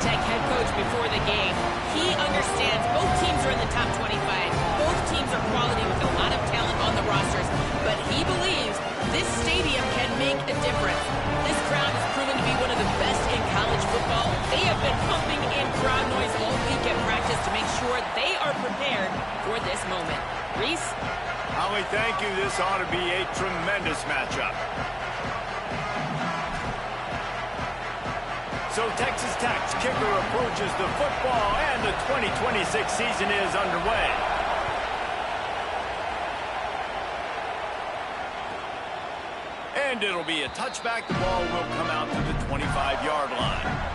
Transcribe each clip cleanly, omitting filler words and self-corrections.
Tech head coach before the game. He understands both teams are in the top 25. Both teams are quality with a lot of talent on the rosters. But he believes this stadium can make a difference. This crowd has proven to be one of the best in college football. They have been pumping in crowd noise all week at practice to make sure they are prepared for this moment. Reese? Holly, thank you. This ought to be a tremendous matchup. So Texas Tech's kicker approaches the football, and the 2026 season is underway. And it'll be a touchback. The ball will come out to the 25-yard line.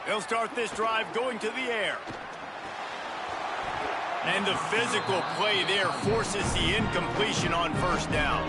They'll start this drive going to the air. And the physical play there forces the incompletion on first down.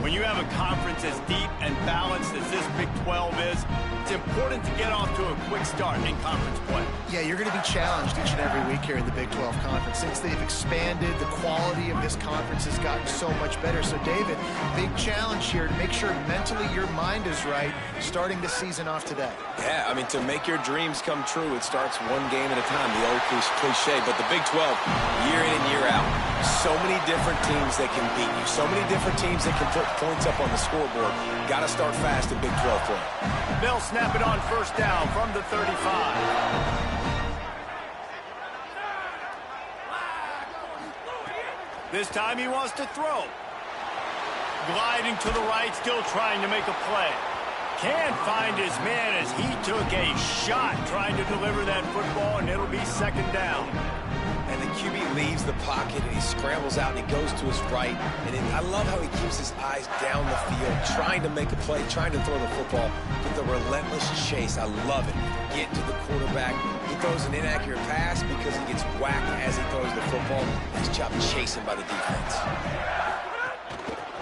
When you have a conference as deep and balanced as this Big 12 is, it's important to get off to a quick start in conference play. Yeah, you're going to be challenged each and every week here in the Big 12 Conference. Since they've expanded, the quality of this conference has gotten so much better. So, David, big challenge here to make sure mentally your mind is right starting the season off today. Yeah, I mean, to make your dreams come true, it starts one game at a time, the old cliche. But the Big 12, year in and year out, so many different teams that can beat you, so many different teams that can put points up on the scoreboard. Got to start fast in Big 12 play. They'll snap it on first down from the 35. This time he wants to throw. Gliding to the right, still trying to make a play. Can't find his man as he took a shot trying to deliver that football, and it'll be second down. And the QB leaves the pocket, and he scrambles out, and he goes to his right. And I love how he keeps his eyes down the field, trying to make a play, trying to throw the football, but the relentless chase, I love it. Get to the quarterback. He throws an inaccurate pass because he gets whacked as he throws the football. Nice job chasing by the defense.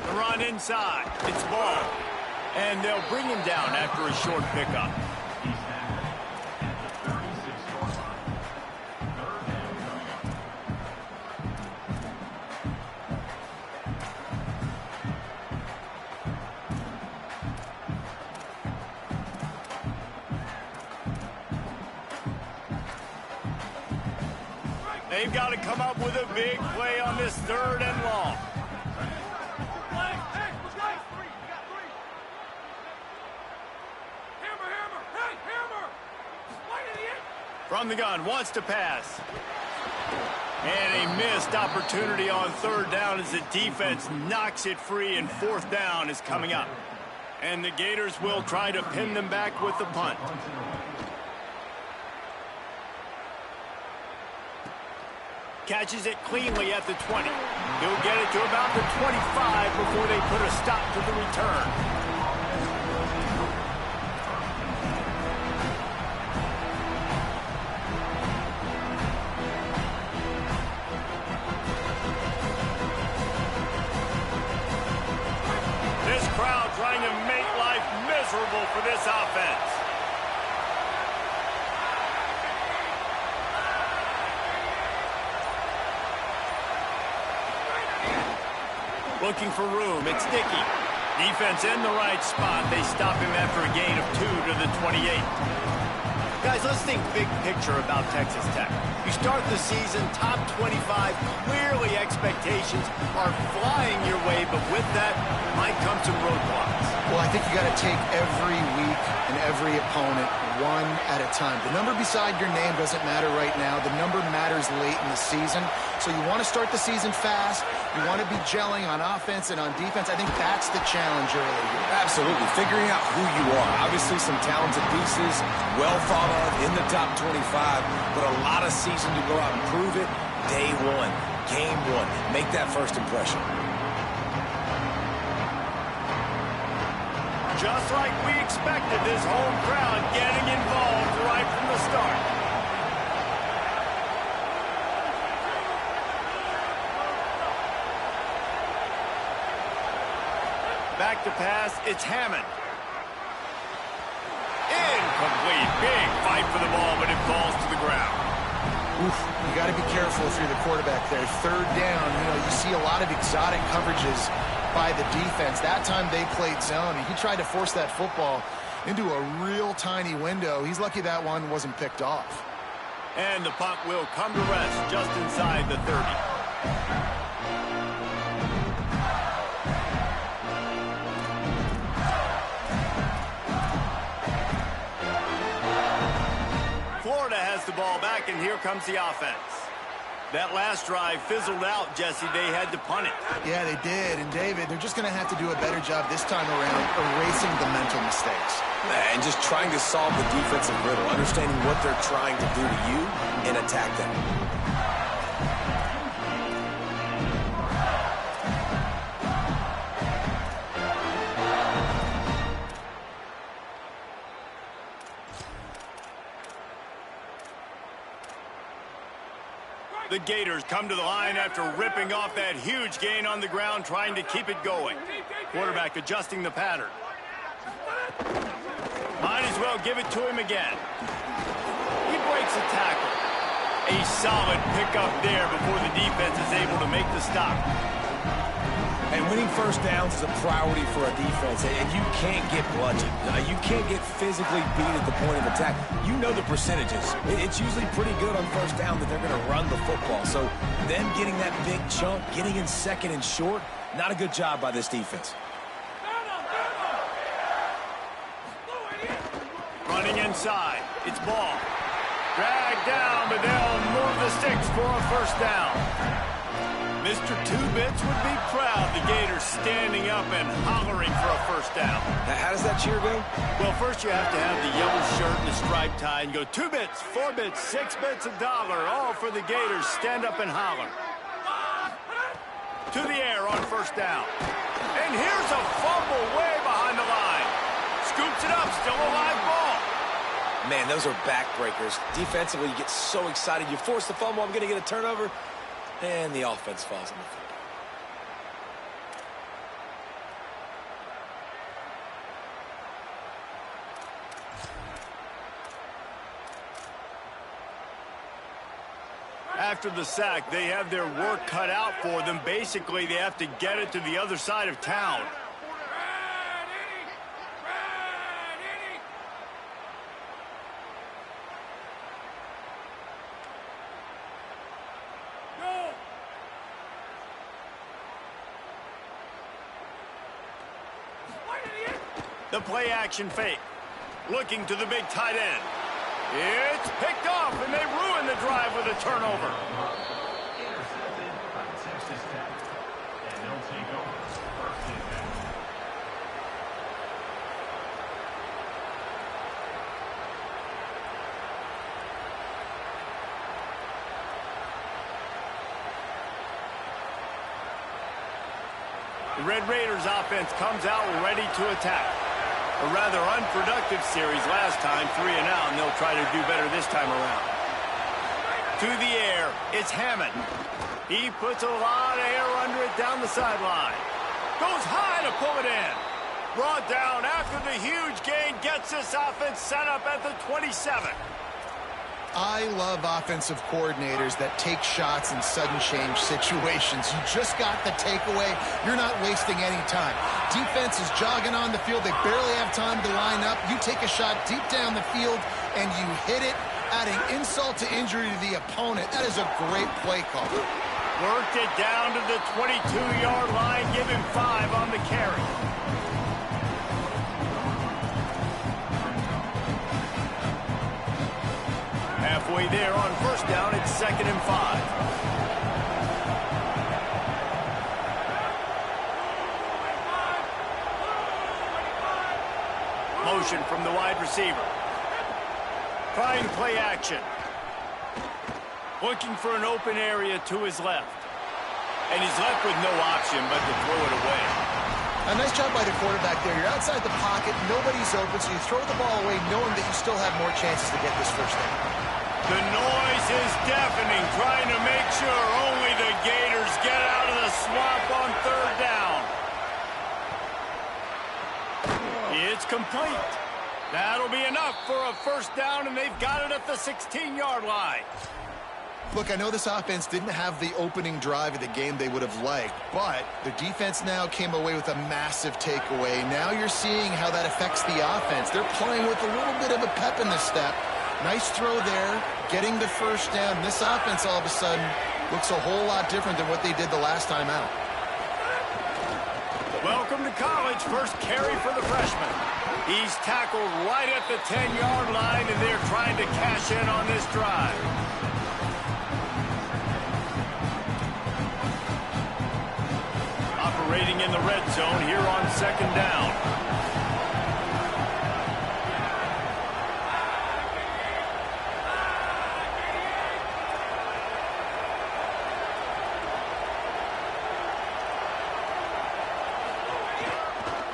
The run inside. It's ball. And they'll bring him down after a short pickup. They've got to come up with a big play on this third and long. From the gun, wants to pass. And a missed opportunity on third down as the defense knocks it free, and fourth down is coming up. And the Gators will try to pin them back with the punt. Catches it cleanly at the 20. He'll get it to about the 25 before they put a stop to the return. This crowd trying to make life miserable for this offense. Looking for room. It's Dickey. Defense in the right spot. They stop him after a gain of 2 to the 28. Guys, let's think big picture about Texas Tech. You start the season top 25. Clearly expectations are flying your way, but with that might come some roadblocks. Well, I think you got to take every week and every opponent one at a time. The number beside your name doesn't matter right now. The number matters late in the season. So you want to start the season fast. You want to be gelling on offense and on defense. I think that's the challenge early here. Absolutely. Figuring out who you are. Obviously some talented pieces, well thought of in the top 25, but a lot of season to go out and prove it. Day one, game one. Make that first impression. Just like we expected, this home crowd getting involved right from the start. Back to pass, it's Hammond. Incomplete. Big fight for the ball, but it falls to the ground. Oof, you got to be careful if you're the quarterback there. Third down, you see a lot of exotic coverages by the defense. That time they played zone, and he tried to force that football into a real tiny window. He's lucky that one wasn't picked off. And the punt will come to rest just inside the 30. Florida has the ball back, and here comes the offense. That last drive fizzled out, Jesse. They had to punt it. Yeah, they did. And, David, they're just going to have to do a better job this time around erasing the mental mistakes. And just trying to solve the defensive riddle, understanding what they're trying to do to you and attack them. The Gators come to the line after ripping off that huge gain on the ground, trying to keep it going. Quarterback adjusting the pattern. Might as well give it to him again. He breaks a tackle. A solid pickup there before the defense is able to make the stop. And winning first downs is a priority for a defense, and you can't get bludgeoned. You can't get physically beat at the point of attack. You know the percentages. It's usually pretty good on first down that they're going to run the football. So them getting that big chunk, getting in second and short, not a good job by this defense. Running inside. It's Ball. Dragged down, but they'll move the sticks for a first down. Mr. Two-Bits would be proud. The Gators standing up and hollering for a first down. Now, how does that cheer go? Well, first you have to have the yellow shirt and the striped tie and go 2 bits, 4 bits, 6 bits, $1, all for the Gators. Stand up and holler. To the air on first down. And here's a fumble way behind the line. Scoops it up, still a live ball. Man, those are backbreakers. Defensively, you get so excited. You force the fumble, I'm going to get a turnover. And the offense falls on the field. After the sack, they have their work cut out for them. Basically, they have to get it to the other side of town. The play-action fake. Looking to the big tight end. It's picked off, and they ruin the drive with a turnover. The Red Raiders offense comes out ready to attack. A rather unproductive series last time, 3 and out, and they'll try to do better this time around. To the air, it's Hammond. He puts a lot of air under it down the sideline. Goes high to pull it in. Brought down after the huge gain, gets this offense set up at the 27. I love offensive coordinators that take shots in sudden change situations. You just got the takeaway. You're not wasting any time. Defense is jogging on the field. They barely have time to line up. You take a shot deep down the field, and you hit it, adding insult to injury to the opponent. That is a great play call. Worked it down to the 22-yard line. Give him 5 on the carry. Halfway there on first down, it's 2nd and 5. Motion from the wide receiver. Trying play action. Looking for an open area to his left. And he's left with no option but to throw it away. A nice job by the quarterback there. You're outside the pocket, nobody's open, so you throw the ball away knowing that you still have more chances to get this first down. The noise is deafening, trying to make sure only the Gators get out of the swamp on 3rd down. complete. That'll be enough for a first down, and they've got it at the 16-yard line. Look, I know this offense didn't have the opening drive of the game they would have liked, but the defense now came away with a massive takeaway. Now you're seeing how that affects the offense. They're playing with a little bit of a pep in the step. Nice throw there, getting the first down. This offense all of a sudden looks a whole lot different than what they did the last time out. Welcome to college. First carry for the freshman. He's tackled right at the 10-yard line, and they're trying to cash in on this drive. Operating in the red zone here on second down.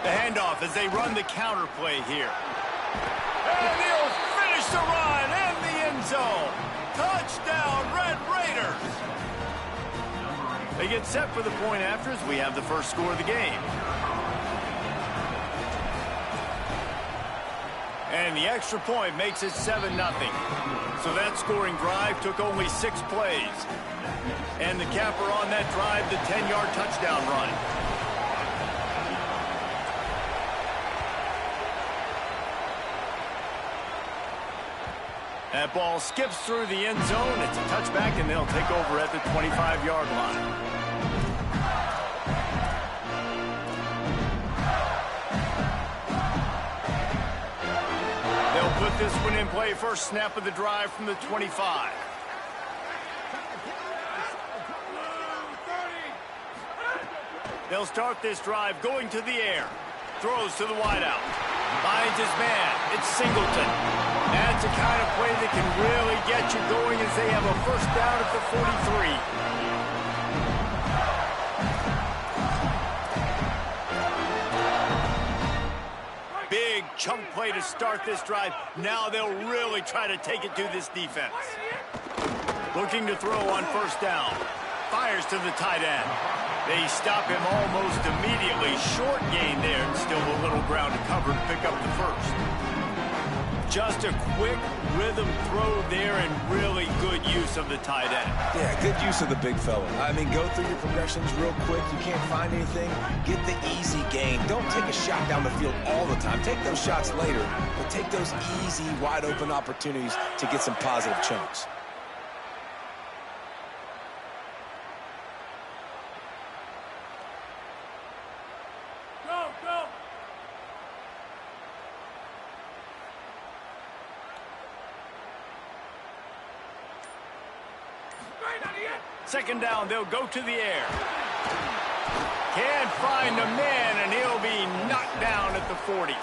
The handoff as they run the counter play here. And he'll finish the run in the end zone. Touchdown, Red Raiders. They get set for the point after as we have the first score of the game. And the extra point makes it 7-0. So that scoring drive took only 6 plays. And the capper on that drive, the 10-yard touchdown run. That ball skips through the end zone. It's a touchback, and they'll take over at the 25-yard line. They'll put this one in play. First snap of the drive from the 25. They'll start this drive going to the air. Throws to the wideout. Finds his man. It's Singleton. That's the kind of play that can really get you going as they have a first down at the 43. Big chunk play to start this drive. Now they'll really try to take it to this defense. Looking to throw on first down. Fires to the tight end. They stop him almost immediately. Short gain there, and still a little ground to cover to pick up the first. Just a quick rhythm throw there and really good use of the tight end. Yeah, good use of the big fella. I mean, go through your progressions real quick. You can't find anything. Get the easy gain. Don't take a shot down the field all the time. Take those shots later, but take those easy, wide-open opportunities to get some positive chunks. Second down, they'll go to the air. Can't find a man, and he'll be knocked down at the 40.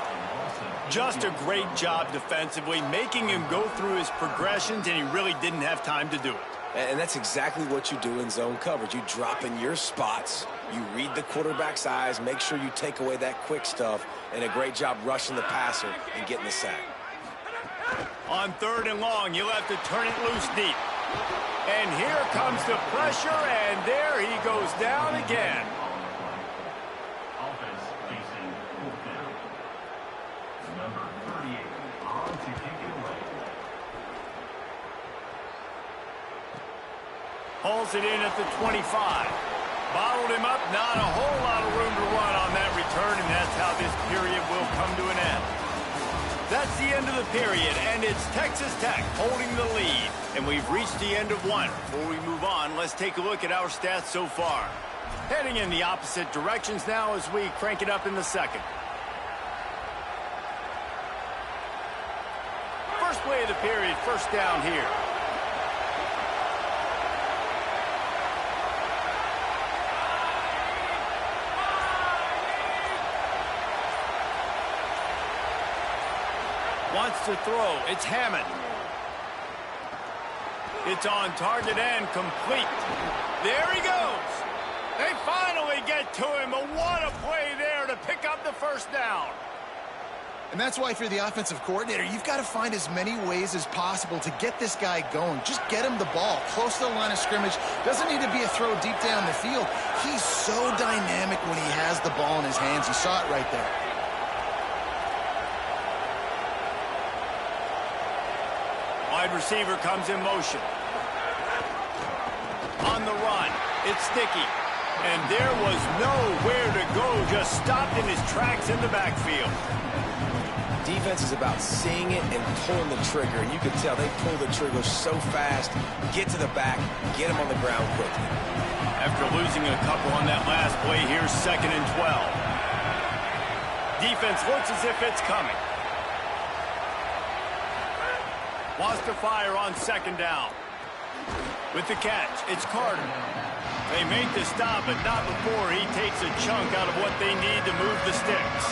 Just a great job defensively, making him go through his progressions, and he really didn't have time to do it. And that's exactly what you do in zone coverage. You drop in your spots, you read the quarterback's eyes, make sure you take away that quick stuff, and a great job rushing the passer and getting the sack. On 3rd and long, you'll have to turn it loose deep. And here comes the pressure, and there he goes down again. Offense facing fourth down. Number 38 on to kick it away. Hauls it in at the 25. Bottled him up, not a whole lot of room to run on that return, and that's how this period will come to an end. That's the end of the period, and it's Texas Tech holding the lead. And we've reached the end of one. Before we move on, let's take a look at our stats so far. Heading in the opposite directions now as we crank it up in the second. First play of the period, first down here. Wants to throw. It's Hammond. It's on target and complete. There he goes. They finally get to him. But what a play there to pick up the first down. And that's why if you're the offensive coordinator, you've got to find as many ways as possible to get this guy going. Just get him the ball close to the line of scrimmage. Doesn't need to be a throw deep down the field. He's so dynamic when he has the ball in his hands. You saw it right there. receiver comes in motion. On the run, it's Sticky. And there was nowhere to go, just stopped in his tracks in the backfield. Defense is about seeing it and pulling the trigger. And you can tell they pull the trigger so fast, get to the back, get him on the ground quickly. After losing a couple on that last play, here's 2nd and 12. Defense looks as if it's coming. Wants to fire on 2nd down. With the catch, it's Carter. They make the stop, but not before he takes a chunk out of what they need to move the sticks.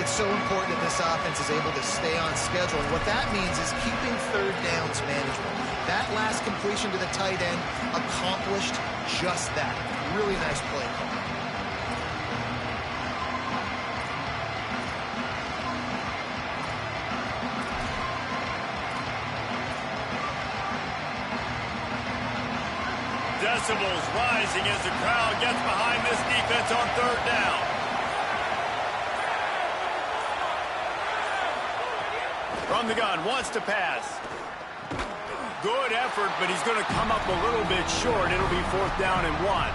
It's so important that this offense is able to stay on schedule. And what that means is keeping 3rd downs manageable. That last completion to the tight end accomplished just that. Really nice play call. Decibels rising as the crowd gets behind this defense on 3rd down. From the gun, wants to pass. Good effort, but he's going to come up a little bit short. It'll be 4th down and 1.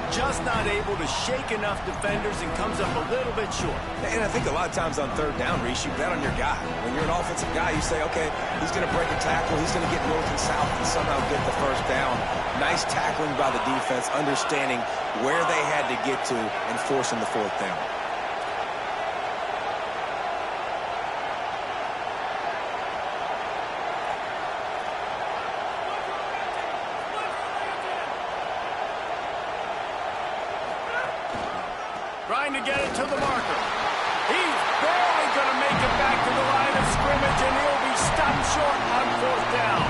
Just not able to shake enough defenders and comes up a little bit short. And I think a lot of times on 3rd down, Reese, you bet on your guy. When you're an offensive guy, you say, okay, he's going to break a tackle. He's going to get north and south and somehow get the 1st down. Nice tackling by the defense, understanding where they had to get to and forcing the 4th down. Trying to get it to the marker. He's barely going to make it back to the line of scrimmage, and he'll be stopped short on 4th down.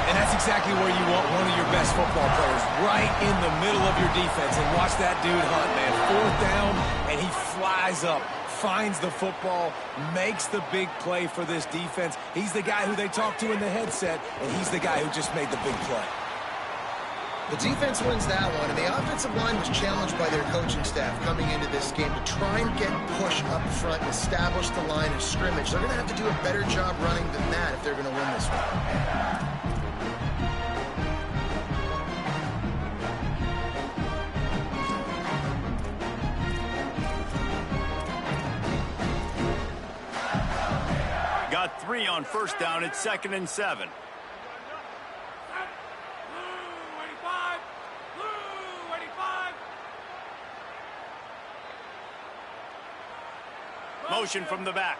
And that's exactly where you want one of your best football players, right in the middle of your defense. And watch that dude hunt, man. 4th down, and he flies up, finds the football, makes the big play for this defense. He's the guy who they talk to in the headset, and he's the guy who just made the big play. The defense wins that one, and the offensive line was challenged by their coaching staff coming into this game to try and get push up front and establish the line of scrimmage. They're going to have to do a better job running than that if they're going to win this one. Got 3 on 1st down. It's 2nd and 7. Motion from the back.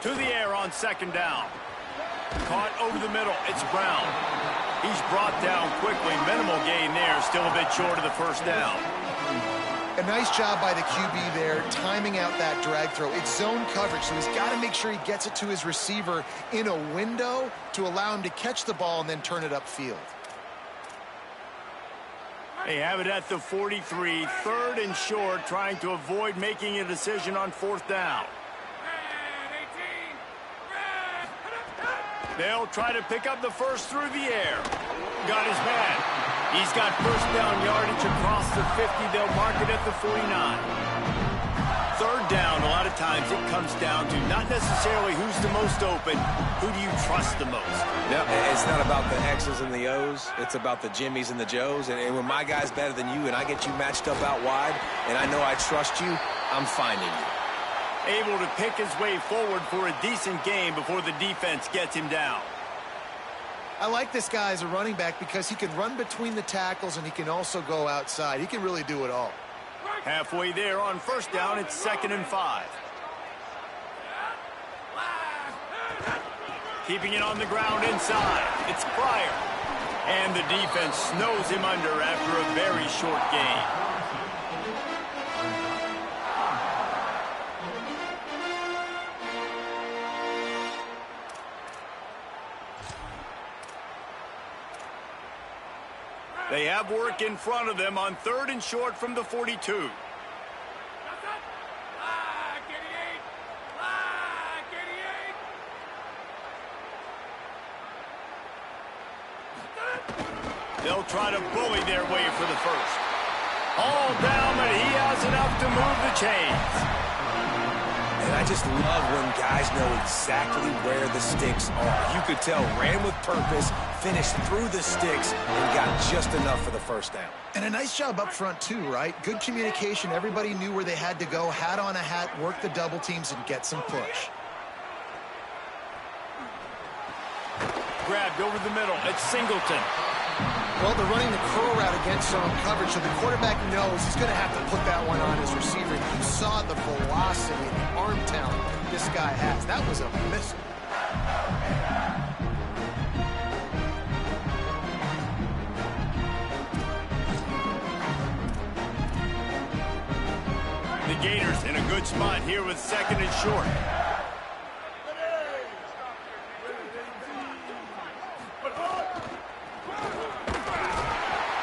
To the air on 2nd down. Caught over the middle. It's Brown. He's brought down quickly. Minimal gain there. Still a bit short of the 1st down. A nice job by the QB there, timing out that drag throw. It's zone coverage, so he's got to make sure he gets it to his receiver in a window to allow him to catch the ball and then turn it upfield. They have it at the 43, 3rd and short, trying to avoid making a decision on 4th down. They'll try to pick up the first through the air. Got his man. He's got 1st down yardage across the 50. They'll mark it at the 49. 3rd down, a lot of times it comes down to not necessarily who's the most open, who do you trust the most? No, it's not about the X's and the O's. It's about the Jimmies and the Joes. And when my guy's better than you and I get you matched up out wide and I know I trust you, I'm finding you. Able to pick his way forward for a decent game before the defense gets him down. I like this guy as a running back because he can run between the tackles and he can also go outside. He can really do it all. Halfway there on 1st down, it's 2nd and 5. Keeping it on the ground inside. It's Pryor. And the defense snows him under after a very short gain. They have work in front of them on 3rd and short from the 42. They'll try to bully their way for the first. All down, but he has enough to move the chains. And I just love when guys know exactly where the sticks are. You could tell, ran with purpose, finished through the sticks, and got just enough for the first down. And a nice job up front, too, right? Good communication. Everybody knew where they had to go, hat on a hat, work the double teams, and get some push. Grabbed over the middle. It's Singleton. Well, they're running the curl route against zone coverage, so the quarterback knows he's going to have to put that one on his receiver. You saw the velocity and the arm talent this guy has. That was a missile. The Gators in a good spot here with 2nd and short.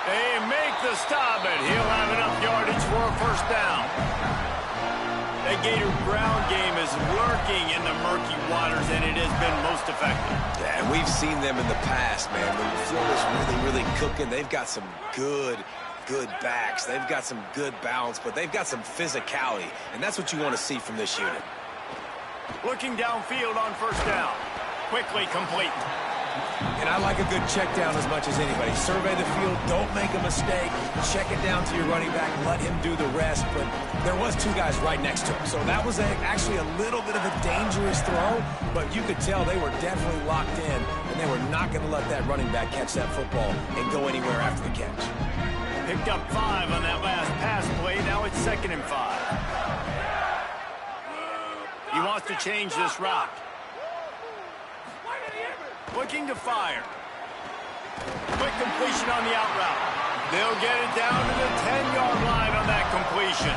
They make the stop, and he'll have enough yardage for a first down. The Gator ground game is lurking in the murky waters, and it has been most effective. Yeah, and we've seen them in the past, man. When the floor is really cooking, they've got some good backs. They've got some good balance, but they've got some physicality, and that's what you want to see from this unit. Looking downfield on first down. Quickly complete. And I like a good check down as much as anybody. Survey the field, don't make a mistake, check it down to your running back, let him do the rest. But there was 2 guys right next to him, so that was actually a little bit of a dangerous throw, but you could tell they were definitely locked in, and they were not going to let that running back catch that football and go anywhere after the catch. Picked up 5 on that last pass play. Now it's 2nd and 5. He wants to change this route. Looking to fire. Quick completion on the out route. They'll get it down to the 10-yard line on that completion.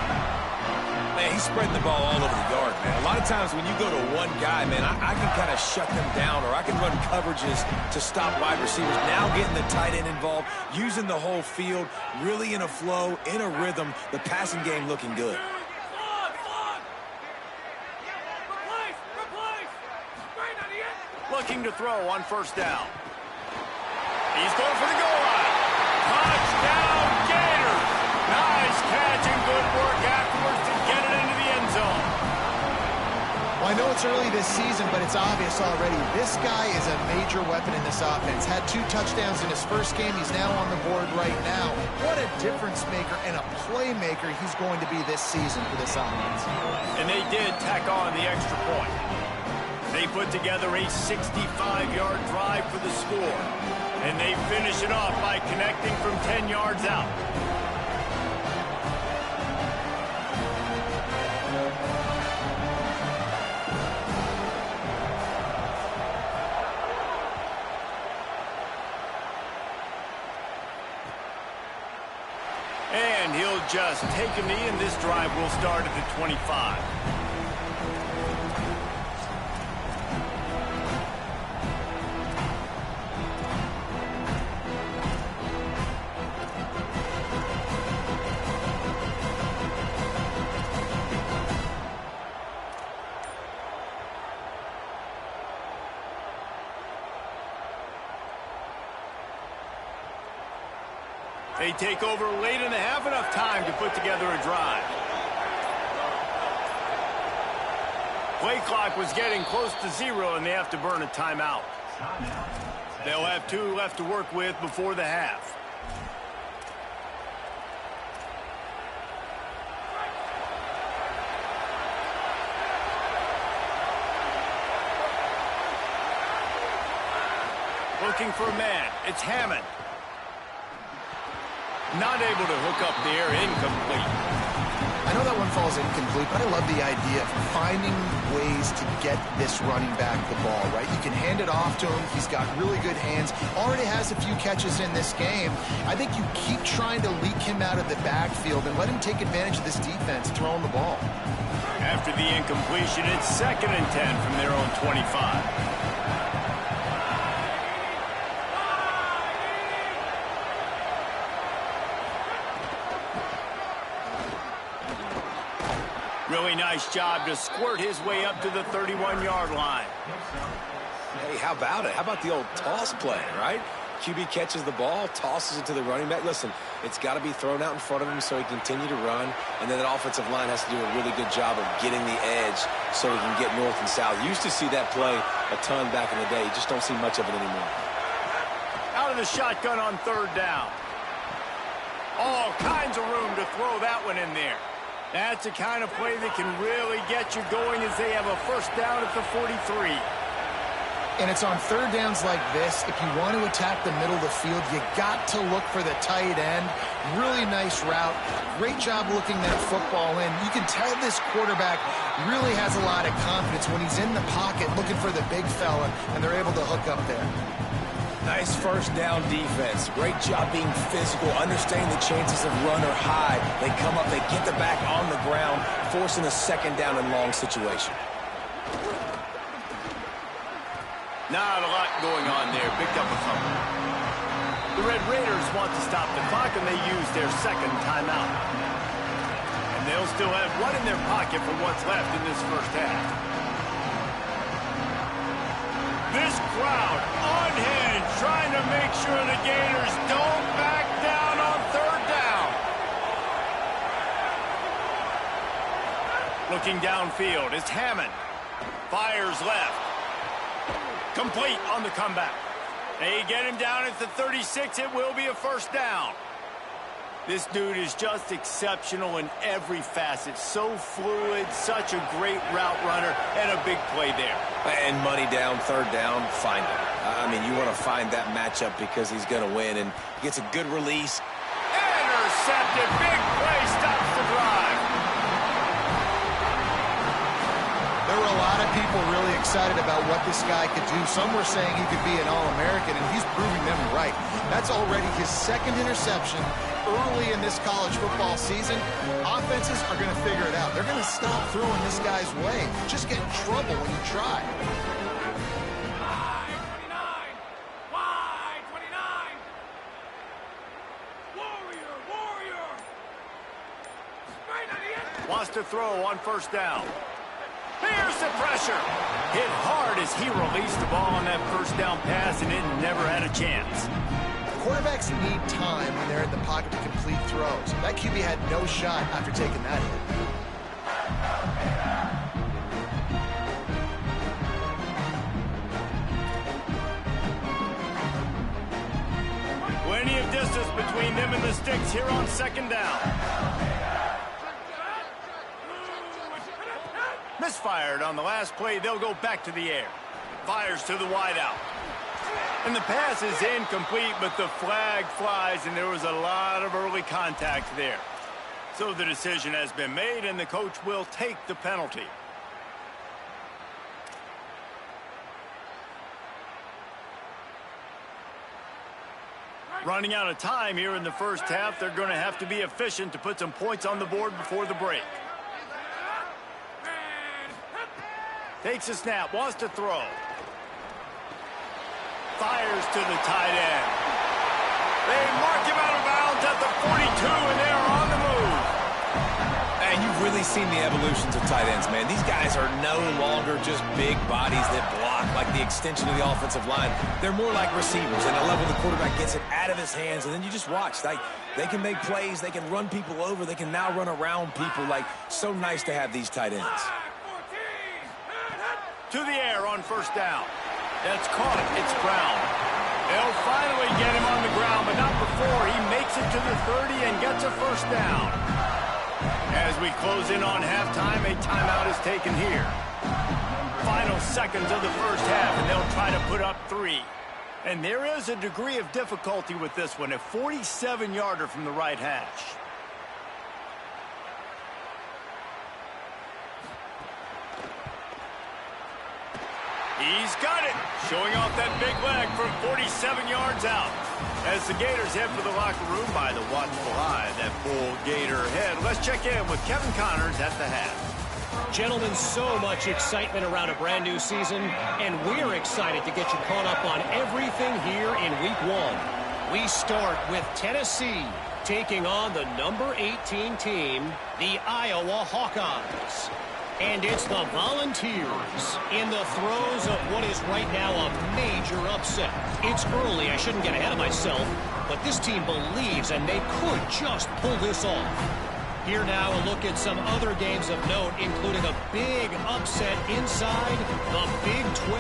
Man, he's spreading the ball all over the yard, man. A lot of times when you go to one guy, man, I can kind of shut them down, or I can run coverages to stop wide receivers. Now getting the tight end involved, using the whole field, really in a flow, in a rhythm, the passing game looking good. Looking to throw on first down. He's going for the goal line. Touchdown, Gators! Nice catch and good work afterwards to get it into the end zone. Well, I know it's early this season, but it's obvious already. This guy is a major weapon in this offense. Had 2 touchdowns in his first game. He's now on the board right now. What a difference maker and a playmaker he's going to be this season for this offense. And they did tack on the extra point. They put together a 65-yard drive for the score. And they finish it off by connecting from 10 yards out. And he'll just take a knee, and this drive will start at the 25. They take over late and they have enough time to put together a drive. Play clock was getting close to 0, and they have to burn a timeout. They'll have 2 left to work with before the half. Looking for a man. It's Hammond. Not able to hook up there, incomplete. I know that one falls incomplete, but I love the idea of finding ways to get this running back the ball, right? You can hand it off to him. He's got really good hands. Already has a few catches in this game. I think you keep trying to leak him out of the backfield and let him take advantage of this defense throwing the ball. After the incompletion, it's 2nd and 10 from their own 25. Really nice job to squirt his way up to the 31-yard line. Hey, how about it? How about the old toss play, right? QB catches the ball, tosses it to the running back. Listen, it's got to be thrown out in front of him so he can continue to run, and then that offensive line has to do a really good job of getting the edge so he can get north and south. You used to see that play a ton back in the day. You just don't see much of it anymore. Out of the shotgun on third down. All kinds of room to throw that one in there. That's the kind of play that can really get you going as they have a first down at the 43. And it's on third downs like this, if you want to attack the middle of the field, you got to look for the tight end. Really nice route. Great job looking that football in. You can tell this quarterback really has a lot of confidence when he's in the pocket looking for the big fella, and they're able to hook up there. Nice first down defense. Great job being physical, understanding the chances of run or high. They come up, they get the back on the ground, forcing a second down and long situation. Not a lot going on there. Picked up a fumble. The Red Raiders want to stop the clock, and they use their second timeout. And they'll still have one in their pocket for what's left in this first half. This crowd unhinged, trying to make sure the Gators don't back down on third down. Looking downfield, it's Hammond. Fires left. Complete on the comeback. They get him down at the 36. It will be a first down. This dude is just exceptional in every facet. So fluid, such a great route runner, and a big play there. And money down, third down, find him. I mean, you want to find that matchup because he's going to win, and he gets a good release. Intercepted. Big play stops the drive. There were a lot of people really excited about what this guy could do. Some were saying he could be an All-American, and he's proving them right. That's already his second interception early in this college football season. Offenses are going to figure it out. They're going to stop throwing this guy's way. Just get in trouble when you try. Wants to throw on first down. Here's the pressure. Hit hard as he released the ball on that first down pass, and it never had a chance. Quarterbacks need time when they're in the pocket to complete throws. That QB had no shot after taking that hit. Plenty of distance between them and the sticks here on second down. Misfired on the last play. They'll go back to the air. Fires to the wideout. And the pass is incomplete, but the flag flies, and there was a lot of early contact there. So the decision has been made, and the coach will take the penalty. Running out of time here in the first half, they're going to have to be efficient to put some points on the board before the break. Takes a snap, wants to throw. Fires to the tight end. They mark him out of bounds at the 42, and they are on the move. And you've really seen the evolutions of tight ends, man. These guys are no longer just big bodies that block like the extension of the offensive line. They're more like receivers, and I love when the quarterback gets it out of his hands, and then you just watch. Like, they can make plays, they can run people over, they can now run around people. Like, so nice to have these tight ends. To the air on first down. That's caught. It's Brown. They'll finally get him on the ground, but not before he makes it to the 30 and gets a first down. As we close in on halftime, a timeout is taken here. Final seconds of the first half, and they'll try to put up 3. And there is a degree of difficulty with this one, a 47-yarder from the right hash. He's got it, showing off that big leg from 47 yards out. As the Gators head for the locker room by the watchful eye, that full Gator head. Let's check in with Kevin Connors at the half. Gentlemen, so much excitement around a brand new season, and we're excited to get you caught up on everything here in Week 1. We start with Tennessee taking on the number 18 team, the Iowa Hawkeyes. And it's the Volunteers in the throes of what is right now a major upset. It's early, I shouldn't get ahead of myself, but this team believes and they could just pull this off. Here now a look at some other games of note, including a big upset inside the Big 12.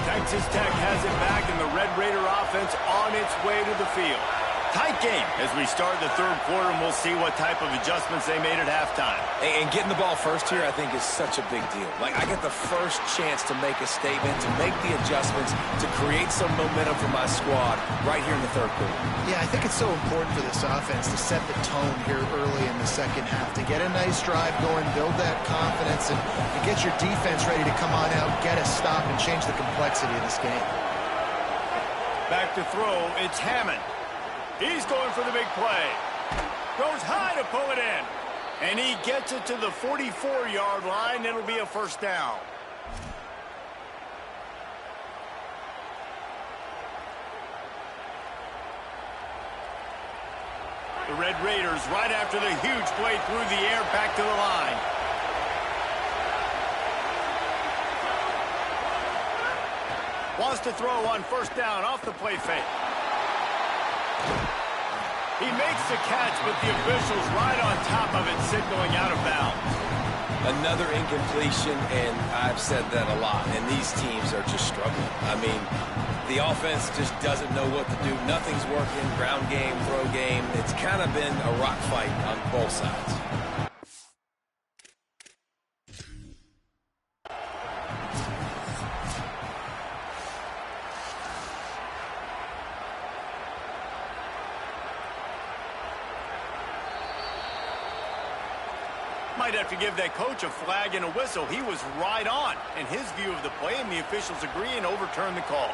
Texas Tech has it back, and the Red Raider offense on its way to the field. Tight game as we start the third quarter, and we'll see what type of adjustments they made at halftime. And getting the ball first here, I think, is such a big deal. Like, I get the first chance to make a statement, to make the adjustments, to create some momentum for my squad right here in the third quarter. Yeah, I think it's so important for this offense to set the tone here early in the second half, to get a nice drive going, build that confidence, and get your defense ready to come on out, get a stop, and change the complexity of this game. Back to throw, it's Hammond. He's going for the big play. Goes high to pull it in. And he gets it to the 44-yard line. It'll be a first down. The Red Raiders right after the huge play through the air back to the line. Wants to throw on first down off the play fake. He makes the catch, but the official's right on top of it, signaling out of bounds. Another incompletion, and I've said that a lot, and these teams are just struggling. I mean, the offense just doesn't know what to do. Nothing's working, ground game, throw game. It's kind of been a rock fight on both sides. Might have to give that coach a flag and a whistle. He was right on in his view of the play, and the officials agree and overturn the call.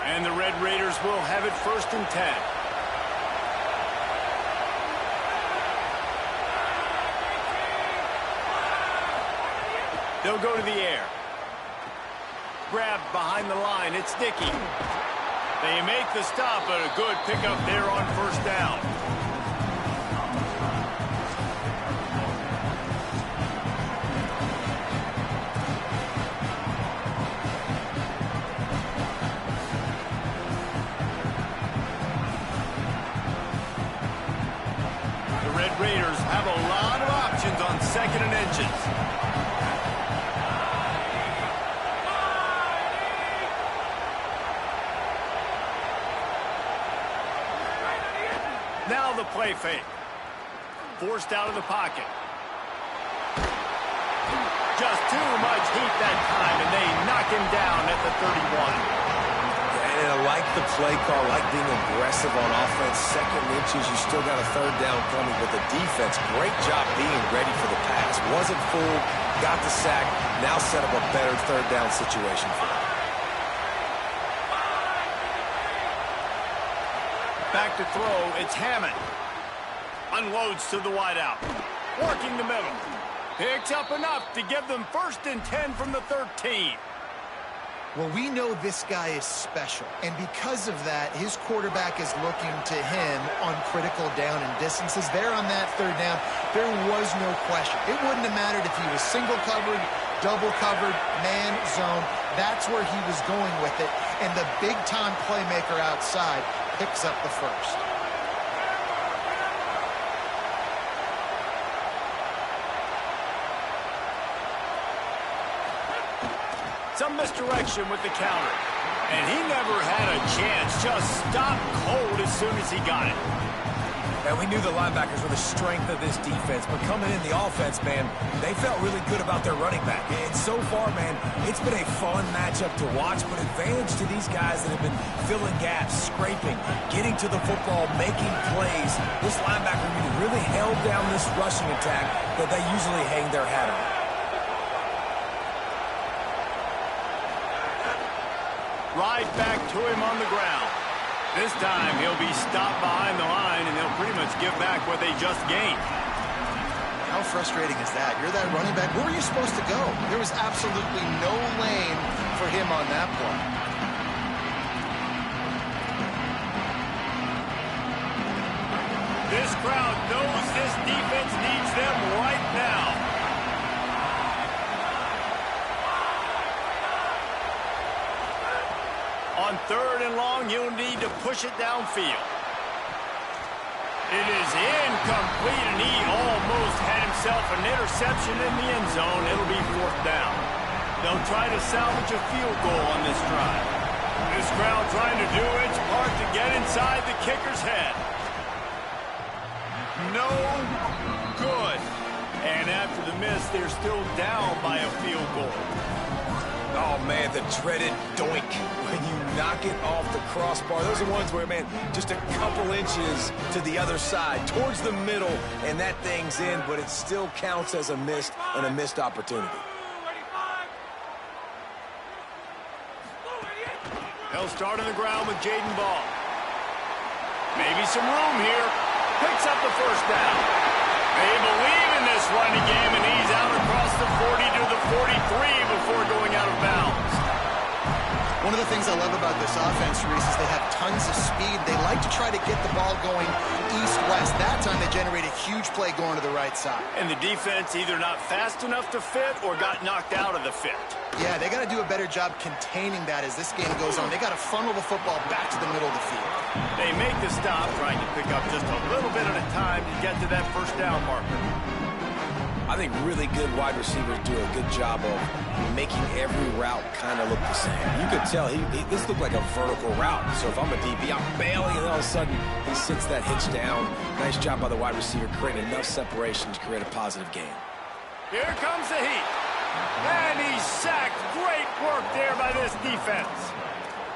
And the Red Raiders will have it 1st and 10. They'll go to the air. Grabbed behind the line. It's Dickey. They make the stop, but a good pickup there on first down. The Red Raiders have a lot of options on 2nd and inches. Now the play fake. Forced out of the pocket. Just too much heat that time, and they knock him down at the 31. And I like the play call, like being aggressive on offense. 2nd and inches, you still got a 3rd down coming, but the defense, great job being ready for the pass. Wasn't fooled, got the sack, now set up a better 3rd down situation for him. Back to throw, it's Hammond. Unloads to the wideout. Working the middle. Picks up enough to give them 1st and 10 from the 13. Well, we know this guy is special, and because of that, his quarterback is looking to him on critical down and distances. There on that 3rd down, there was no question. It wouldn't have mattered if he was single covered, double covered, man, zone. That's where he was going with it, and the big-time playmaker outside picks up the 1st. Some misdirection with the counter. And he never had a chance. Just stopped cold as soon as he got it. And we knew the linebackers were the strength of this defense, but coming in the offense, man, they felt really good about their running back. And so far, man, it's been a fun matchup to watch, but advantage to these guys that have been filling gaps, scraping, getting to the football, making plays. This linebacker really held down this rushing attack that they usually hang their hat on. Right back to him on the ground. This time he'll be stopped behind the line, and they'll pretty much give back what they just gained. How frustrating is that? You're that running back. Where were you supposed to go? There was absolutely no lane for him on that play. This crowd knows this defense needs them right now. On 3rd and long, he'll need to push it downfield. It is incomplete, and he almost had himself an interception in the end zone. It'll be 4th down. They'll try to salvage a field goal on this drive. This crowd trying to do its part to get inside the kicker's head. No good. And after the miss, they're still down by a field goal. Oh, man, the dreaded doink when you knock it off the crossbar. Those are ones where, man, just a couple inches to the other side, towards the middle, and that thing's in, but it still counts as a missed opportunity. They'll start on the ground with Jaden Ball. Maybe some room here. Picks up the 1st down. They believe in this running game, and he's out across the 40 to the 43 before going out of bounds. One of the things I love about this offense, Reese, is they have tons of speed. They like to try to get the ball going east-west. That time they generate a huge play going to the right side. And the defense either not fast enough to fit or got knocked out of the fit. Yeah, they got to do a better job containing that as this game goes on. They got to funnel the football back to the middle of the field. They make the stop, trying to pick up just a little bit at a time to get to that 1st down marker. I think really good wide receivers do a good job of making every route kind of look the same. You could tell this looked like a vertical route. So if I'm a DB, I'm bailing, and all of a sudden he sits that hitch down. Nice job by the wide receiver, creating enough separation to create a positive gain. Here comes the heat. And he's sacked. Great work there by this defense.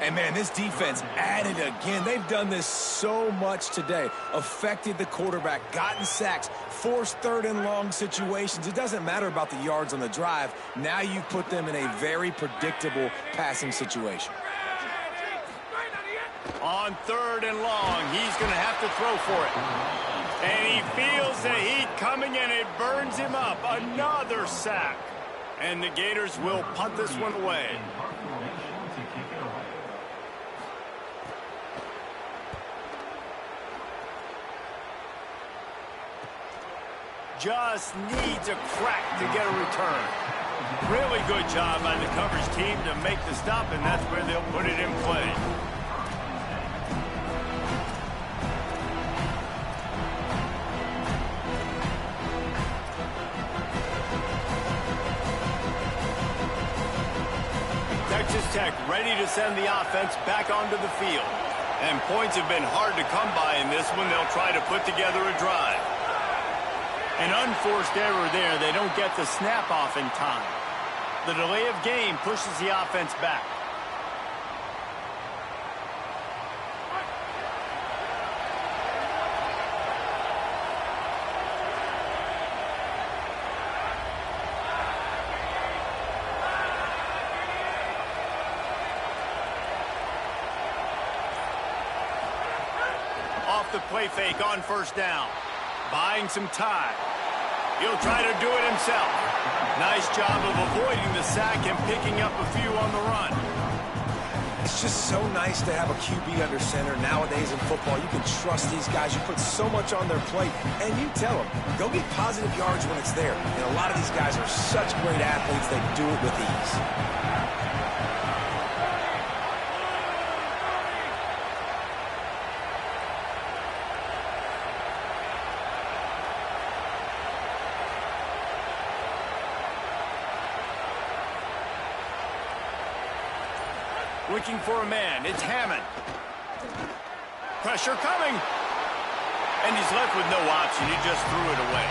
And, man, this defense added again. They've done this so much today. Affected the quarterback, gotten sacks, forced 3rd and long situations. It doesn't matter about the yards on the drive. Now you put them in a very predictable passing situation. On 3rd and long, he's going to have to throw for it. And he feels the heat coming, and it burns him up. Another sack. And the Gators will punt this one away. Just needs a crack to get a return. Really good job by the coverage team to make the stop, and that's where they'll put it in play. Texas Tech ready to send the offense back onto the field. And points have been hard to come by in this one. They'll try to put together a drive. An unforced error there. They don't get the snap off in time. The delay of game pushes the offense back. Off the play fake on 1st down. Buying some time. He'll try to do it himself. Nice job of avoiding the sack and picking up a few on the run. It's just so nice to have a QB under center. Nowadays in football, you can trust these guys. You put so much on their plate, and you tell them, go get positive yards when it's there. And a lot of these guys are such great athletes, they do it with ease. Looking for a man. It's Hammond. Pressure coming. And he's left with no option. He just threw it away.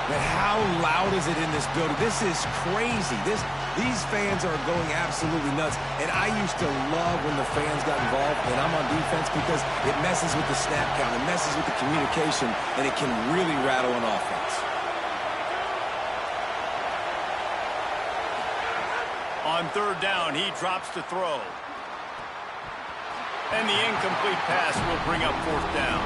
But how loud is it in this building? This is crazy. These fans are going absolutely nuts. And I used to love when the fans got involved, and I'm on defense, because it messes with the snap count. It messes with the communication, and it can really rattle an offense. On 3rd down, he drops to throw. And the incomplete pass will bring up 4th down.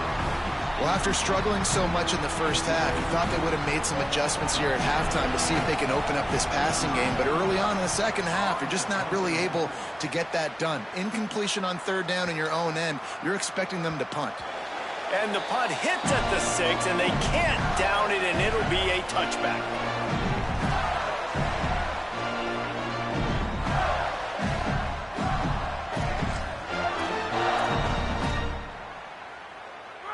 Well, after struggling so much in the first half, you thought they would have made some adjustments here at halftime to see if they can open up this passing game. But early on in the second half, you're just not really able to get that done. Incompletion on 3rd down in your own end, you're expecting them to punt. And the punt hits at the 6, and they can't down it, and it'll be a touchback.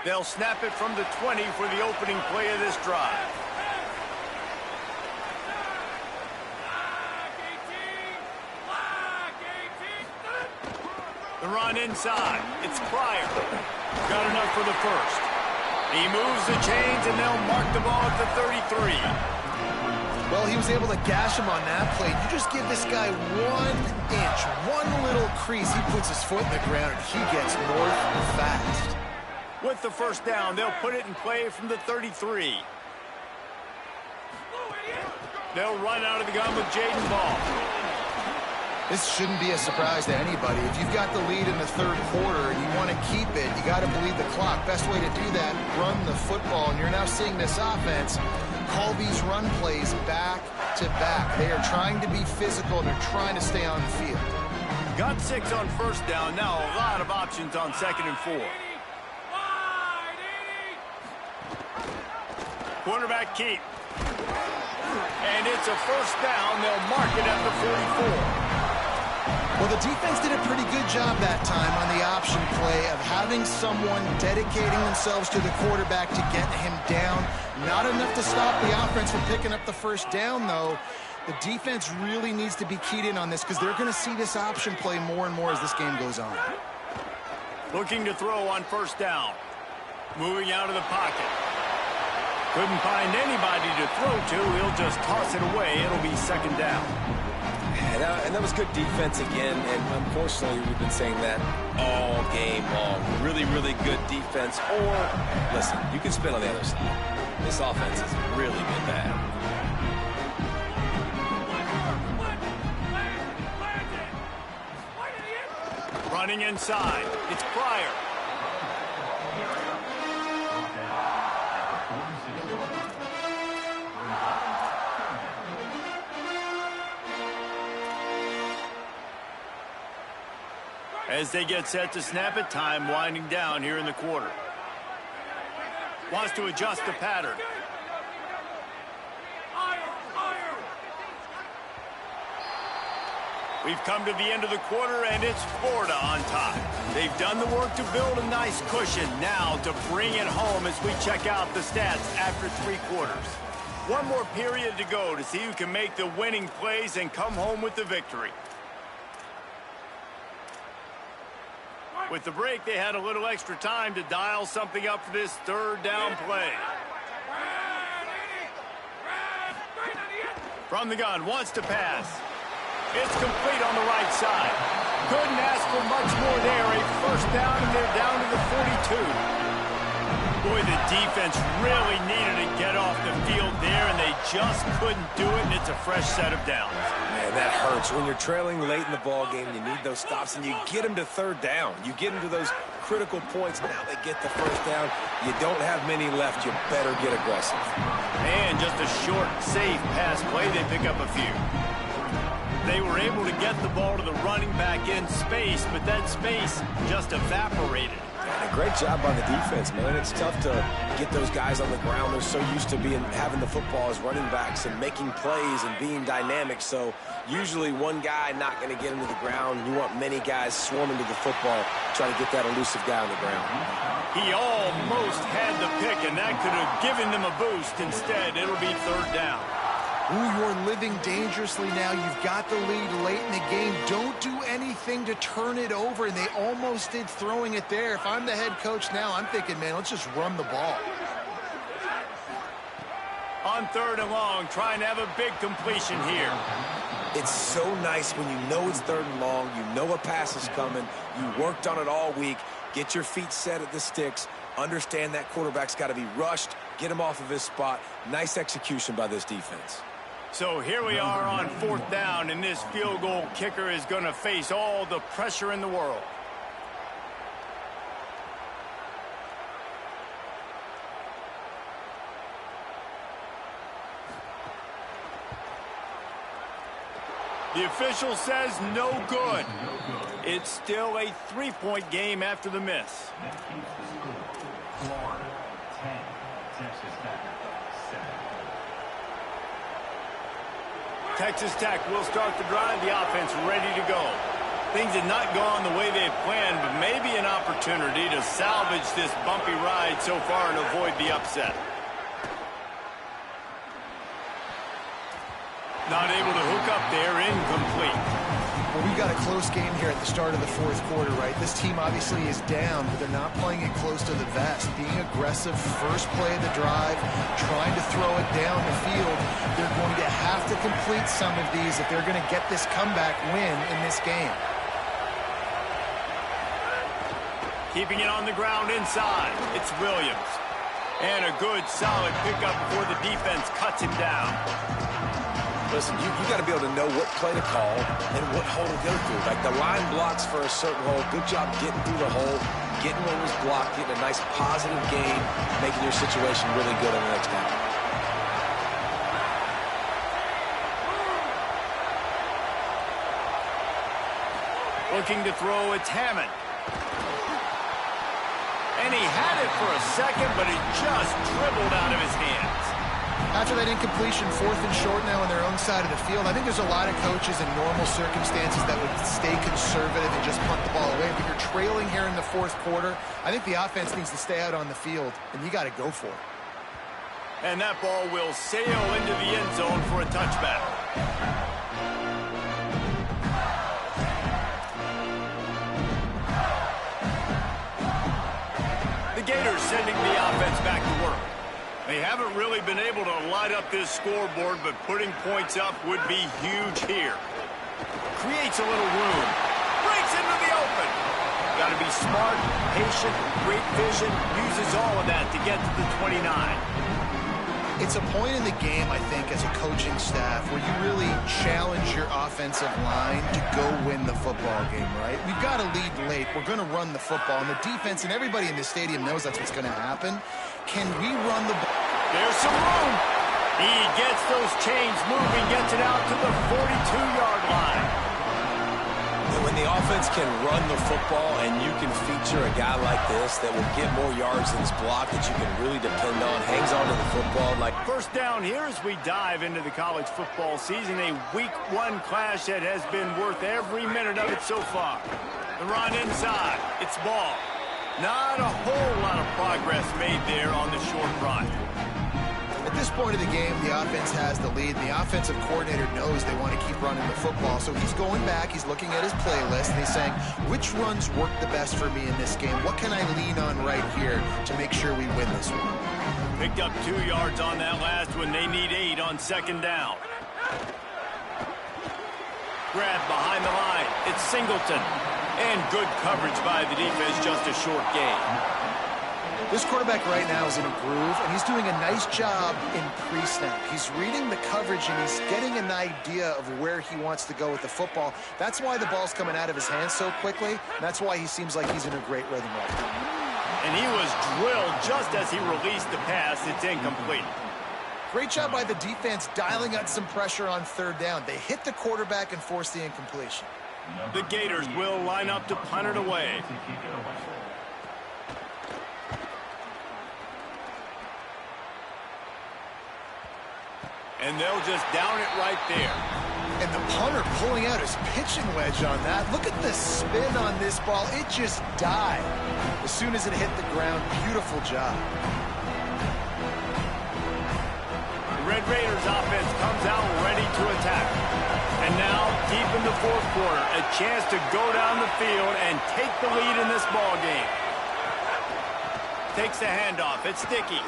They'll snap it from the 20 for the opening play of this drive. The run inside. It's Pryor. Got enough for the first. He moves the chains, and they'll mark the ball at the 33. Well, he was able to gash him on that play. You just give this guy 1 inch, one little crease. He puts his foot in the ground, and he gets north fast. With the first down, they'll put it in play from the 33. They'll run out of the gun with Jaden Ball. This shouldn't be a surprise to anybody. If you've got the lead in the third quarter and you want to keep it, you got to bleed the clock. Best way to do that, run the football. And you're now seeing this offense call these run plays back to back. They are trying to be physical. They're trying to stay on the field. Got 6 on first down. Now a lot of options on 2nd and 4. Quarterback keep. And it's a first down. They'll mark it at the 44. Well, the defense did a pretty good job that time on the option play of having someone dedicating themselves to the quarterback to get him down. Not enough to stop the offense from picking up the first down, though. The defense really needs to be keyed in on this because they're going to see this option play more and more as this game goes on. Looking to throw on first down. Moving out of the pocket. Couldn't find anybody to throw to. He'll just toss it away. It'll be 2nd down. And that was good defense again, and unfortunately we've been saying that all game long. Really, really good defense. Or, listen, you can spin on the other side. This offense has really been bad. Running inside. It's Pryor. As they get set to snap it, time winding down here in the quarter. Wants to adjust the pattern. We've come to the end of the quarter, and it's Florida on top. They've done the work to build a nice cushion. Now to bring it home as we check out the stats after 3 quarters. One more period to go to see who can make the winning plays and come home with the victory. With the break, they had a little extra time to dial something up for this 3rd down play. From the gun, wants to pass. It's complete on the right side. Couldn't ask for much more there. A first down, and they're down to the 42. Boy, the defense really needed to get off the field there, and they just couldn't do it, and it's a fresh set of downs. Man, that hurts. When you're trailing late in the ball game, you need those stops, and you get them to 3rd down. You get them to those critical points. Now they get the first down. You don't have many left. You better get aggressive. And just a short, safe pass play. They pick up a few. They were able to get the ball to the running back in space, but that space just evaporated. And a great job by the defense, man. It's tough to get those guys on the ground. They're so used to having the football as running backs and making plays and being dynamic. So usually one guy not going to get him to the ground. You want many guys swarming to the football, trying to get that elusive guy on the ground. He almost had the pick, and that could have given them a boost. Instead, it'll be 3rd down. Ooh, you're living dangerously now. You've got the lead late in the game. Don't do anything to turn it over, and they almost did throwing it there. If I'm the head coach now, I'm thinking, man, let's just run the ball. On 3rd and long, trying to have a big completion here. It's so nice when you know it's 3rd and long, you know a pass is coming, you worked on it all week, get your feet set at the sticks, understand that quarterback's got to be rushed, get him off of his spot. Nice execution by this defense. So here we are on 4th down, and this field goal kicker is going to face all the pressure in the world. The official says no good. It's still a 3-point game after the miss. Florida 10, Texas Tech 7. Texas Tech will start the drive. The offense ready to go. Things have not gone the way they had planned, but maybe an opportunity to salvage this bumpy ride so far and avoid the upset. Not able to hook up there, incomplete. Well, we got a close game here at the start of the fourth quarter, right? This team obviously is down, but they're not playing it close to the vest. Being aggressive, first play of the drive, trying to throw it down the field. They're going to have to complete some of these if they're going to get this comeback win in this game. Keeping it on the ground inside. It's Williams. And a good, solid pickup before the defense cuts him down. Listen, you got to be able to know what play to call and what hole to go through. Like the line blocks for a certain hole. Good job getting through the hole, getting what was blocked, getting a nice positive gain, making your situation really good on the next down. Looking to throw, it's Hammond. And he had it for a second, but it just dribbled out of his hands. After that incompletion, 4th and short now on their own side of the field, I think there's a lot of coaches in normal circumstances that would stay conservative and just punt the ball away. But you're trailing here in the fourth quarter. I think the offense needs to stay out on the field, and you got to go for it. And that ball will sail into the end zone for a touchback. The Gators sending the offense back to work. They haven't really been able to light up this scoreboard, but putting points up would be huge here. Creates a little room. Breaks into the open. Got to be smart, patient, great vision. Uses all of that to get to the 29. It's a point in the game, I think, as a coaching staff where you really challenge your offensive line to go win the football game, right? We've got to lead late. We're going to run the football. And the defense and everybody in the stadium knows that's what's going to happen. Can we run the ball? There's some room. He gets those chains moving, gets it out to the 42-yard line. And when the offense can run the football and you can feature a guy like this that will get more yards than his block that you can really depend on, hangs on to the football. Like first down here as we dive into the college football season, a week 1 clash that has been worth every minute of it so far. The run inside. It's Ball. Not a whole lot of progress made there on the short run. At this point of the game, the offense has the lead. The offensive coordinator knows they want to keep running the football. So he's going back, he's looking at his playlist, and he's saying, which runs work the best for me in this game? What can I lean on right here to make sure we win this one? Picked up 2 yards on that last one. They need 8 on second down. Grab behind the line. It's Singleton. And good coverage by the defense, just a short gain. This quarterback right now is in a groove, and he's doing a nice job in pre-snap. He's reading the coverage, and he's getting an idea of where he wants to go with the football. That's why the ball's coming out of his hands so quickly, and that's why he seems like he's in a great rhythm right now. And he was drilled just as he released the pass. It's incomplete. Great job by the defense dialing up some pressure on third down. They hit the quarterback and forced the incompletion. The Gators will line up to punt it away. And they'll just down it right there. And the punter pulling out his pitching wedge on that. Look at the spin on this ball. It just died as soon as it hit the ground. Beautiful job. The Red Raiders offense comes out ready to attack. And now, deep in the fourth quarter, a chance to go down the field and take the lead in this ball game. Takes the handoff. It's Dickey.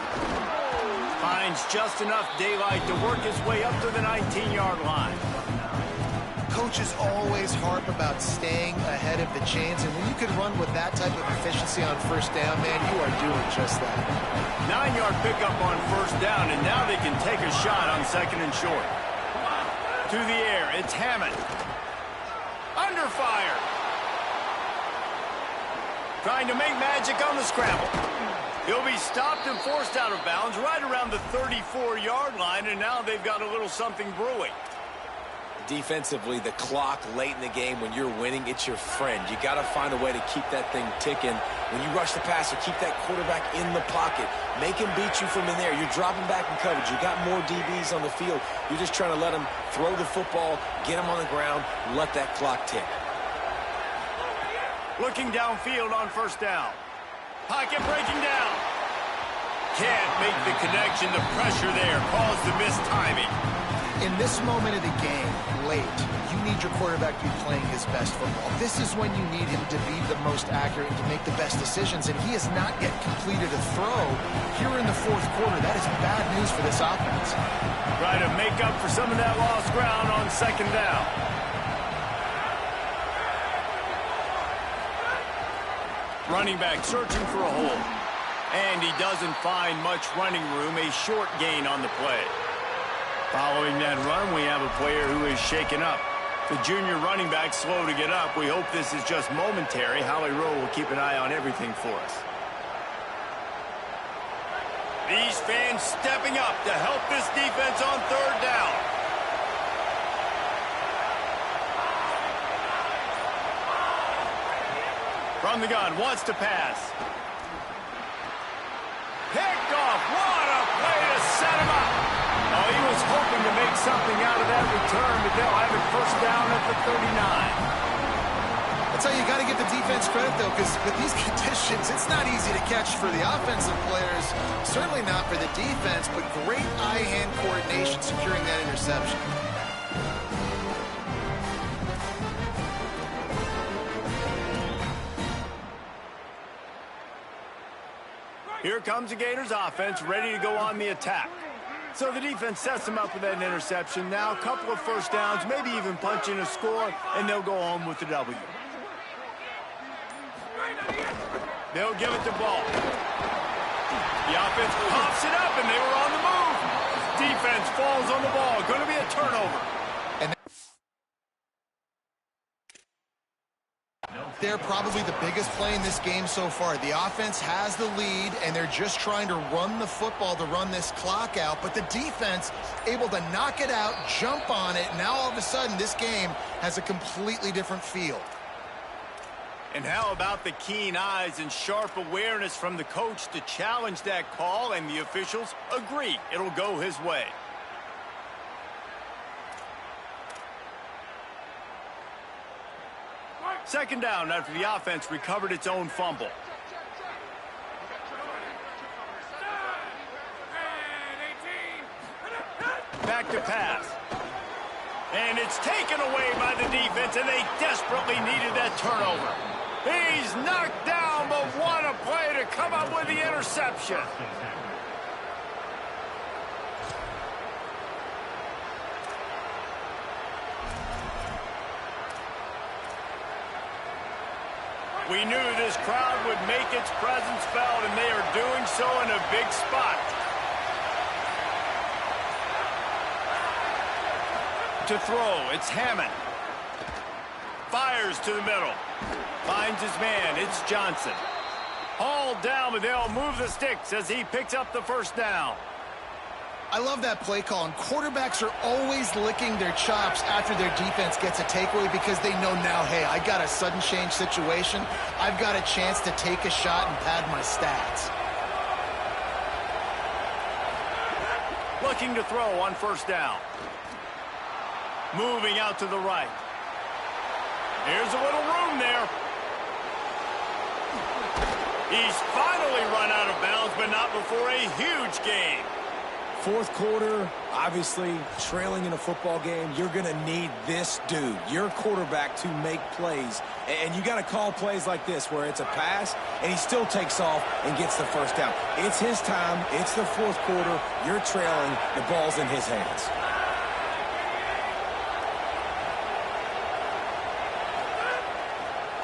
Finds just enough daylight to work his way up to the 19-yard line. Coaches always harp about staying ahead of the chains, and when you can run with that type of efficiency on first down, man, you are doing just that. 9-yard pickup on first down, and now they can take a shot on second and short. To the air, it's Hammond. Under fire. Trying to make magic on the scramble. He'll be stopped and forced out of bounds right around the 34-yard line, and now they've got a little something brewing. defensively, the clock late in the game when you're winning, it's your friend. You got to find a way to keep that thing ticking. When you rush the passer, keep that quarterback in the pocket. Make him beat you from in there. You're dropping back in coverage. You got more DBs on the field. You're just trying to let him throw the football, get him on the ground, let that clock tick. Looking downfield on first down. Pocket breaking down. Can't make the connection. The pressure there caused the missed timing. In this moment of the game, late, you need your quarterback to be playing his best football. This is when you need him to be the most accurate and to make the best decisions, and he has not yet completed a throw here in the fourth quarter. That is bad news for this offense. Try to make up for some of that lost ground on second down. Running back searching for a hole. And he doesn't find much running room, a short gain on the play. Following that run, we have a player who is shaken up. The junior running back slow to get up. We hope this is just momentary. Howie Rowe will keep an eye on everything for us. These fans stepping up to help this defense on third down. From the gun, wants to pass. Picked off. What a play to set him up. Oh, he was hoping to make something out of that return, but they'll have it first down at the 39. That's how you got to give the defense credit, though, because with these conditions, it's not easy to catch for the offensive players. Certainly not for the defense, but great eye-hand coordination securing that interception. Here comes the Gators offense, ready to go on the attack. So the defense sets them up with that interception. Now a couple of first downs, maybe even punching a score, and they'll go home with the W. They'll give it to Ball. The offense pops it up, and they were on the move. Defense falls on the ball. Going to be a turnover. They're probably the biggest play in this game so far. The offense has the lead, and they're just trying to run the football to run this clock out. But the defense able to knock it out, jump on it. Now all of a sudden, this game has a completely different feel. And how about the keen eyes and sharp awareness from the coach to challenge that call, and the officials agree it'll go his way. Second down after the offense recovered its own fumble. Back to pass. And it's taken away by the defense, and they desperately needed that turnover. He's knocked down, but what a play to come up with the interception. We knew this crowd would make its presence felt, and they are doing so in a big spot. To throw, it's Hammond. Fires to the middle. Finds his man, it's Johnson. Hauled down, but they'll move the sticks as he picks up the first down. I love that play call, and quarterbacks are always licking their chops after their defense gets a takeaway because they know now, hey, I got a sudden change situation. I've got a chance to take a shot and pad my stats. Looking to throw on first down. Moving out to the right. Here's a little room there. He's finally run out of bounds, but not before a huge gain. Fourth quarter, obviously, trailing in a football game, you're going to need this dude, your quarterback, to make plays. And you got to call plays like this where it's a pass, and he still takes off and gets the first down. It's his time. It's the fourth quarter. You're trailing. The ball's in his hands.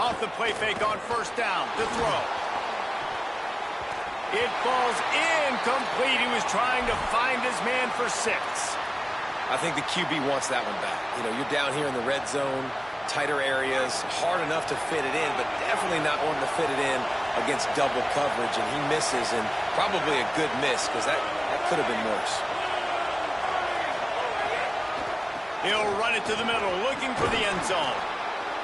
Off the play fake on first down. The throw. It falls incomplete. He was trying to find his man for 6. I think the QB wants that one back. You know, you're down here in the red zone, tighter areas, hard enough to fit it in, but definitely not wanting to fit it in against double coverage, and he misses, and probably a good miss because that could have been worse. He'll run it to the middle, looking for the end zone.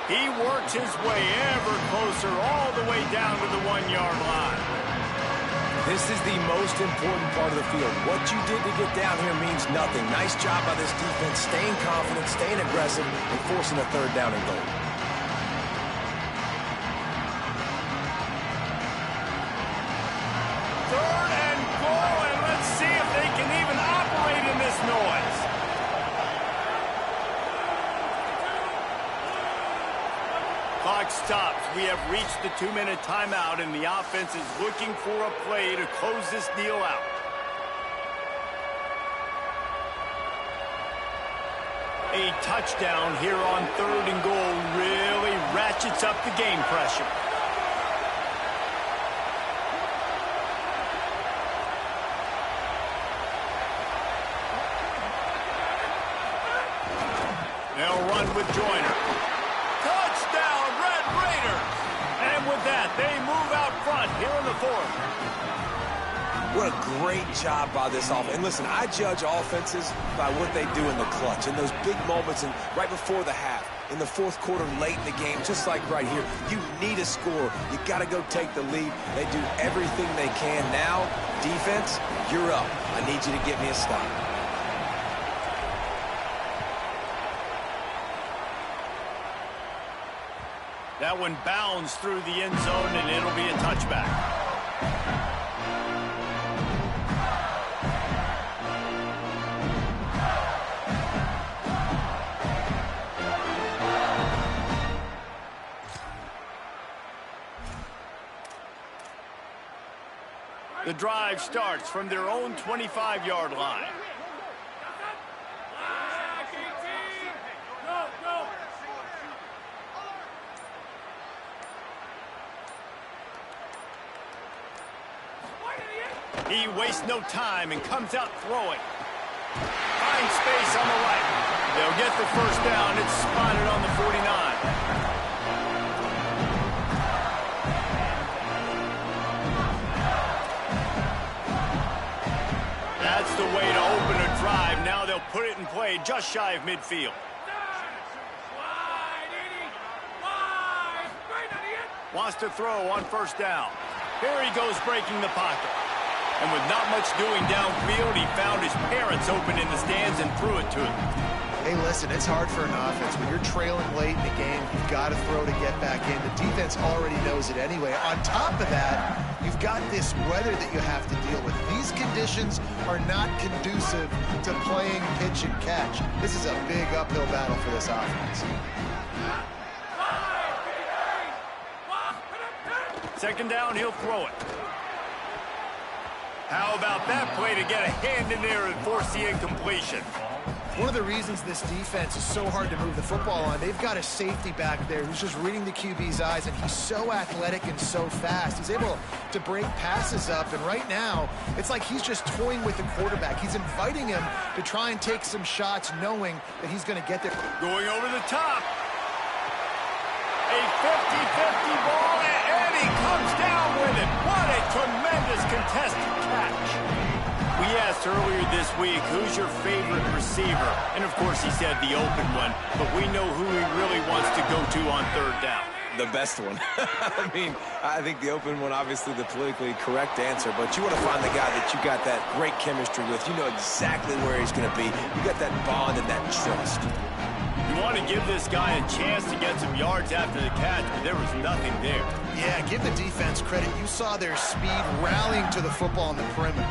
He works his way ever closer, all the way down to the 1-yard line. This is the most important part of the field. What you did to get down here means nothing. Nice job by this defense, staying confident, staying aggressive, and forcing a third down and goal. Third and goal, and let's see if they can even operate in this noise. Clock stops. We have reached the 2-minute timeout, and the offense is looking for a play to close this deal out. A touchdown here on 3rd and goal really ratchets up the game pressure. They'll run with Joyner. Touchdown, Red Raiders! And with that, they move out front here in the 4th. What a great job by this offense. And listen, I judge offenses by what they do in the clutch, in those big moments and right before the half, in the 4th quarter, late in the game, just like right here. You need a score. You got to go take the lead. They do everything they can. Now, defense, you're up. I need you to get me a stop. That one bounds through the end zone, and it'll be a touchback. The drive starts from their own 25-yard line. He wastes no time and comes out throwing. Finds space on the right. They'll get the first down. It's spotted on the 49. That's the way to open a drive. Now they'll put it in play just shy of midfield. Wants to throw on first down. Here he goes breaking the pocket. And with not much doing downfield, he found his parents open in the stands and threw it to him. Hey, listen, it's hard for an offense. When you're trailing late in the game, you've got to throw to get back in. The defense already knows it anyway. On top of that, you've got this weather that you have to deal with. These conditions are not conducive to playing pitch and catch. This is a big uphill battle for this offense. Second down, he'll throw it. How about that play to get a hand in there and force the incompletion? One of the reasons this defense is so hard to move the football on, they've got a safety back there who's just reading the QB's eyes, and he's so athletic and so fast. He's able to break passes up, and right now, it's like he's just toying with the quarterback. He's inviting him to try and take some shots, knowing that he's going to get there. Going over the top. A 50-50 ball, and he comes down with it. What a tremendous contested catch. We asked earlier this week, who's your favorite receiver? And, of course, he said the open one, but we know who he really wants to go to on third down. The best one. I mean, I think the open one, obviously the politically correct answer, but you want to find the guy that you got that great chemistry with. You know exactly where he's going to be. You got that bond and that trust. You want to give this guy a chance to get some yards after the catch, but there was nothing there. Yeah, give the defense credit. You saw their speed rallying to the football on the perimeter.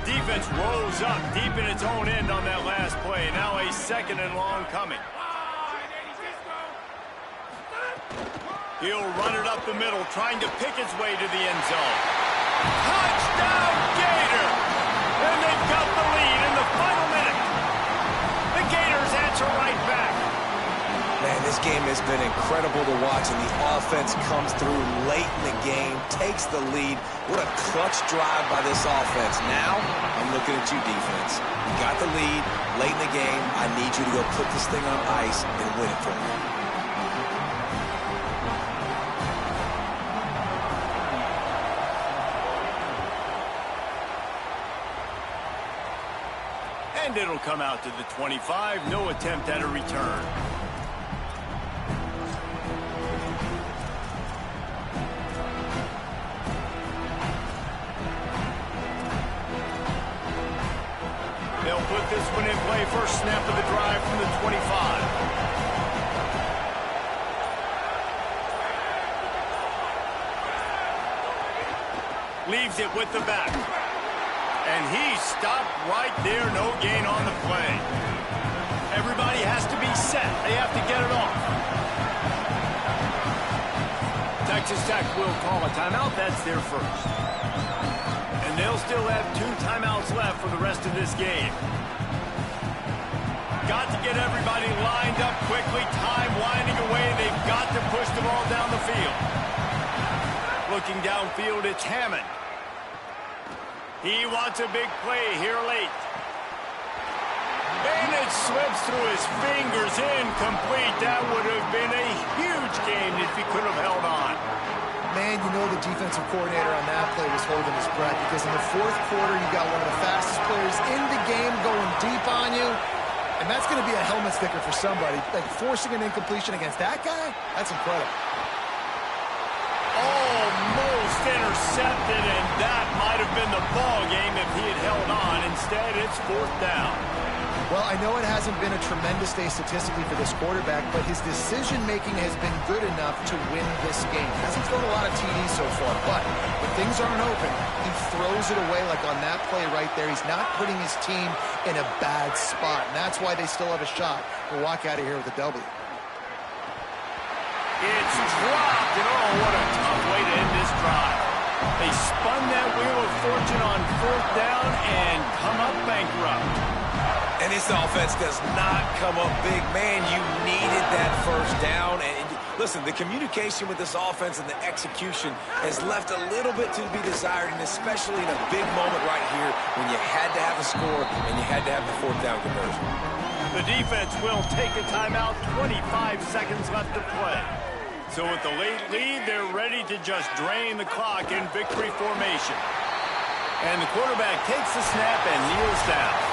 Defense rose up deep in its own end on that last play. Now a second and long coming. He'll run it up the middle, trying to pick his way to the end zone. Touchdown, Gator! And they've got the lead in the final minute. The Gators answer right back. Man, this game has been incredible to watch, and the offense comes through late in the game, takes the lead. What a clutch drive by this offense. Now, I'm looking at you, defense. You got the lead late in the game. I need you to go put this thing on ice and win it for me. And it'll come out to the 25. No attempt at a return. They'll put this one in play. First snap of the drive from the 25. Leaves it with the back. And he stopped right there. No gain on the play. Everybody has to be set. They have to get it off. Texas Tech will call a timeout. That's their first. And they'll still have 2 timeouts left for the rest of this game. Got to get everybody lined up quickly. Time winding away. They've got to push the ball down the field. Looking downfield, it's Hammond. He wants a big play here late. And it slips through his fingers, incomplete. That would have been a huge game if he could have held on. Man, you know the defensive coordinator on that play was holding his breath, because in the fourth quarter, you got one of the fastest players in the game going deep on you. And that's going to be a helmet sticker for somebody. Like, forcing an incompletion against that guy, that's incredible. Almost intercepted, and that might have been the ball game if he had held on. Instead, it's 4th down. Well, I know it hasn't been a tremendous day statistically for this quarterback, but his decision-making has been good enough to win this game. Hasn't thrown a lot of TDs so far, but when things aren't open, he throws it away like on that play right there. He's not putting his team in a bad spot, and that's why they still have a shot to walk out of here with a W. It's dropped, and oh, what a tough way to end this drive. They spun that wheel of fortune on 4th down and come up bankrupt. And this offense does not come up big. Man, you needed that first down. And listen, the communication with this offense and the execution has left a little bit to be desired, and especially in a big moment right here when you had to have a score and you had to have the 4th down conversion. The defense will take a timeout. 25 seconds left to play. So with the late lead, they're ready to just drain the clock in victory formation. And the quarterback takes the snap and kneels down.